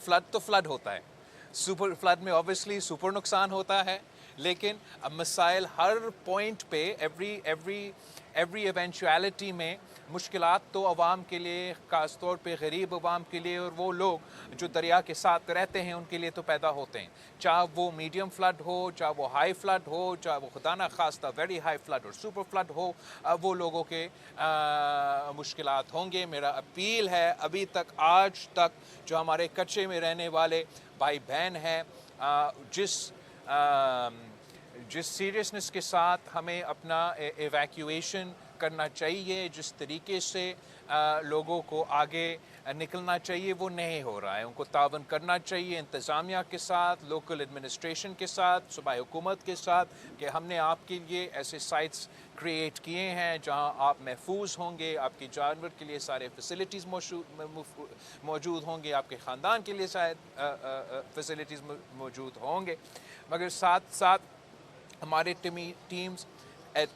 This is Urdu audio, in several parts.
فلڈ تو فلڈ ہوتا ہے، سپر فلڈ میں آبویسلی سپر نقصان ہوتا ہے، لیکن اب مسائل ہر پوائنٹ پہ ایوری ایونچویلٹی میں مشکلات تو عوام کے لیے، خاص طور پہ غریب عوام کے لیے اور وہ لوگ جو دریا کے ساتھ رہتے ہیں ان کے لیے تو پیدا ہوتے ہیں، چاہے وہ میڈیم فلڈ ہو، چاہے وہ ہائی فلڈ ہو، چاہے وہ خدا نخواستہ ویری ہائی فلڈ اور سپر فلڈ ہو، وہ لوگوں کے مشکلات ہوں گے۔ میرا اپیل ہے ابھی تک، آج تک جو ہمارے کچے میں رہنے والے بھائی بہن ہیں، جس سیریسنس کے ساتھ ہمیں اپنا ایویکیویشن کرنا چاہیے، جس طریقے سے لوگوں کو آگے نکلنا چاہیے، وہ نہیں ہو رہا ہے۔ ان کو تعاون کرنا چاہیے انتظامیہ کے ساتھ، لوکل ایڈمنسٹریشن کے ساتھ، صوبائی حکومت کے ساتھ، کہ ہم نے آپ کے لیے ایسے سائٹس کریٹ کیے ہیں جہاں آپ محفوظ ہوں گے، آپ کے جانور کے لیے سارے فیسلٹیز موجود ہوں گے، آپ کے خاندان کے لیے شاید فیسلٹیز موجود ہوں گے، مگر ساتھ ساتھ ہمارے teams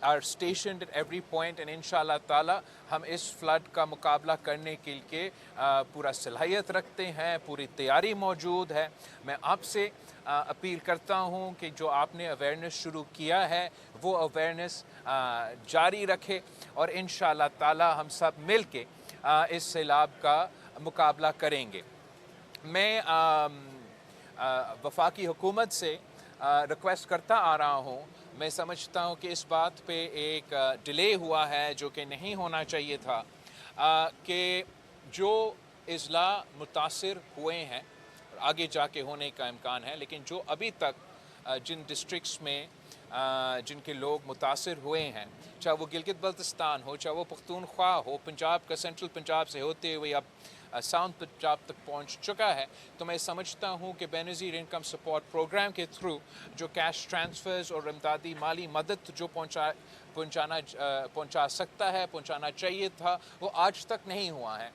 are stationed at every point and انشاءاللہ تعالی ہم اس فلڈ کا مقابلہ کرنے کے لیے پورا صلاحیت رکھتے ہیں، پوری تیاری موجود ہے۔ میں آپ سے اپیل کرتا ہوں کہ جو آپ نے اویئرنیس شروع کیا ہے وہ اویئرنیس جاری رکھے، اور انشاءاللہ تعالی ہم سب مل کے اس سیلاب کا مقابلہ کریں گے۔ میں وفاقی حکومت سے ریکویسٹ کرتا آ رہا ہوں، میں سمجھتا ہوں کہ اس بات پہ ایک ڈیلے ہوا ہے جو کہ نہیں ہونا چاہیے تھا، کہ جو اضلاع متاثر ہوئے ہیں اور آگے جا کے ہونے کا امکان ہے، لیکن جو ابھی تک جن ڈسٹرکٹس میں جن کے لوگ متاثر ہوئے ہیں، چاہے وہ گلگت بلتستان ہو، چاہے وہ پختونخوا ہو، پنجاب کا سینٹرل پنجاب سے ہوتے ہوئے اب ساؤتھ پنجاب تک پہنچ چکا ہے، تو میں سمجھتا ہوں کہ بے نظیر انکم سپورٹ پروگرام کے تھرو جو کیش ٹرانسفرز اور امدادی مالی مدد جو پہنچا سکتا ہے، پہنچانا چاہیے تھا، وہ آج تک نہیں ہوا ہے۔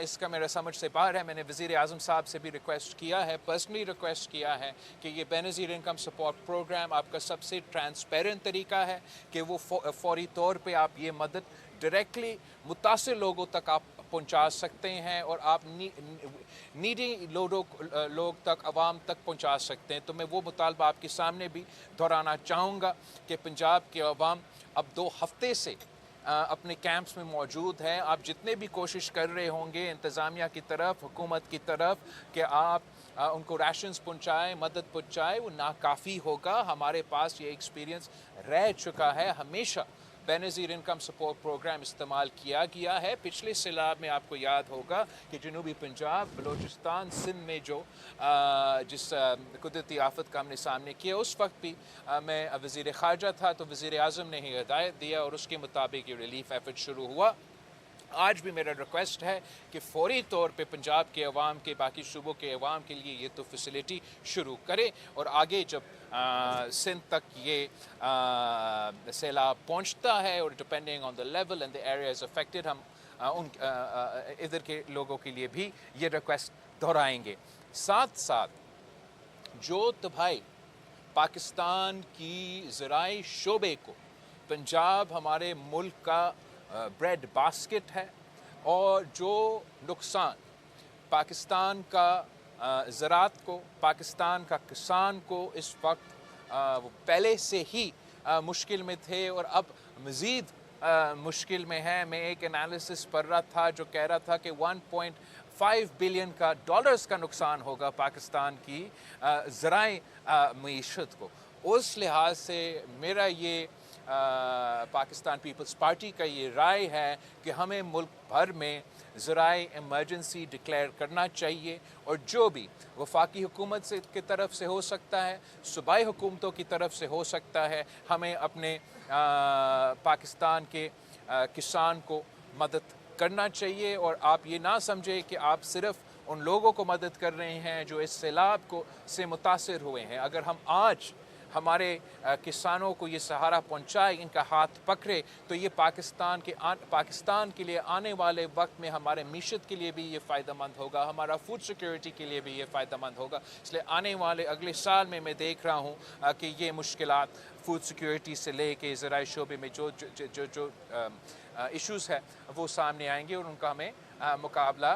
اس کا میرا سمجھ سے باہر ہے۔ میں نے وزیر اعظم صاحب سے بھی ریکویسٹ کیا ہے، پرسنلی ریکویسٹ کیا ہے کہ یہ بے نظیر انکم سپورٹ پروگرام آپ کا سب سے ٹرانسپیرنٹ طریقہ ہے کہ وہ فوری طور پہ آپ یہ مدد ڈائریکٹلی متاثر لوگوں تک آپ پہنچا سکتے ہیں، اور آپ نیڈی لوگ تک، عوام تک پہنچا سکتے ہیں۔ تو میں وہ مطالبہ آپ کے سامنے بھی دہرانا چاہوں گا کہ پنجاب کے عوام اب 2 ہفتے سے اپنے کیمپس میں موجود ہیں۔ آپ جتنے بھی کوشش کر رہے ہوں گے انتظامیہ کی طرف، حکومت کی طرف، کہ آپ ان کو ریشنز پہنچائیں، مدد پہنچائیں، وہ ناکافی ہوگا۔ ہمارے پاس یہ ایکسپیرینس رہ چکا ہے، ہمیشہ بے نظیر انکم سپورٹ پروگرام استعمال کیا گیا ہے۔ پچھلے سیلاب میں آپ کو یاد ہوگا کہ جنوبی پنجاب، بلوچستان، سندھ میں جو جس قدرتی آفت کا ہم نے سامنے کیا، اس وقت بھی میں وزیر خارجہ تھا، تو وزیر اعظم نے ہی ہدایت دیا اور اس کے مطابق یہ ریلیف ایفرٹ شروع ہوا۔ آج بھی میرا ریکویسٹ ہے کہ فوری طور پہ پنجاب کے عوام کے، باقی صوبوں کے عوام کے لیے یہ تو فیسلٹی شروع کرے، اور آگے جب سندھ تک یہ سیلاب پہنچتا ہے، اور depending on the level and the areas affected, ہم ادھر کے لوگوں کے لیے بھی یہ ریکویسٹ دہرائیں گے۔ ساتھ ساتھ جو تباہی پاکستان کی زرعی شعبے کو، پنجاب ہمارے ملک کا بریڈ باسکٹ ہے، اور جو نقصان پاکستان کا زراعت کو، پاکستان کا کسان کو اس وقت وہ پہلے سے ہی مشکل میں تھے اور اب مزید مشکل میں ہے۔ میں ایک انالیسس پڑھ رہا تھا جو کہہ رہا تھا کہ 1.5 بلین ڈالرز کا نقصان ہوگا پاکستان کی زرعی معیشت کو۔ اس لحاظ سے میرا یہ پاکستان پیپلز پارٹی کا یہ رائے ہے کہ ہمیں ملک بھر میں زرعی ایمرجنسی ڈکلیئر کرنا چاہیے، اور جو بھی وفاقی حکومت سے کی طرف سے ہو سکتا ہے، صوبائی حکومتوں کی طرف سے ہو سکتا ہے، ہمیں اپنے پاکستان کے کسان کو مدد کرنا چاہیے۔ اور آپ یہ نہ سمجھیں کہ آپ صرف ان لوگوں کو مدد کر رہے ہیں جو اس سیلاب سے متاثر ہوئے ہیں۔ اگر ہم آج ہمارے کسانوں کو یہ سہارا پہنچائے، ان کا ہاتھ پکڑے، تو یہ پاکستان کے لیے آنے والے وقت میں ہمارے معیشت کے لیے بھی یہ فائدہ مند ہوگا، ہمارا فوڈ سیکیورٹی کے لیے بھی یہ فائدہ مند ہوگا۔ اس لیے آنے والے اگلے سال میں دیکھ رہا ہوں کہ یہ مشکلات فوڈ سیکیورٹی سے لے کے زرعی شعبے میں جو ایشوز ہے وہ سامنے آئیں گے، اور ان کا ہمیں مقابلہ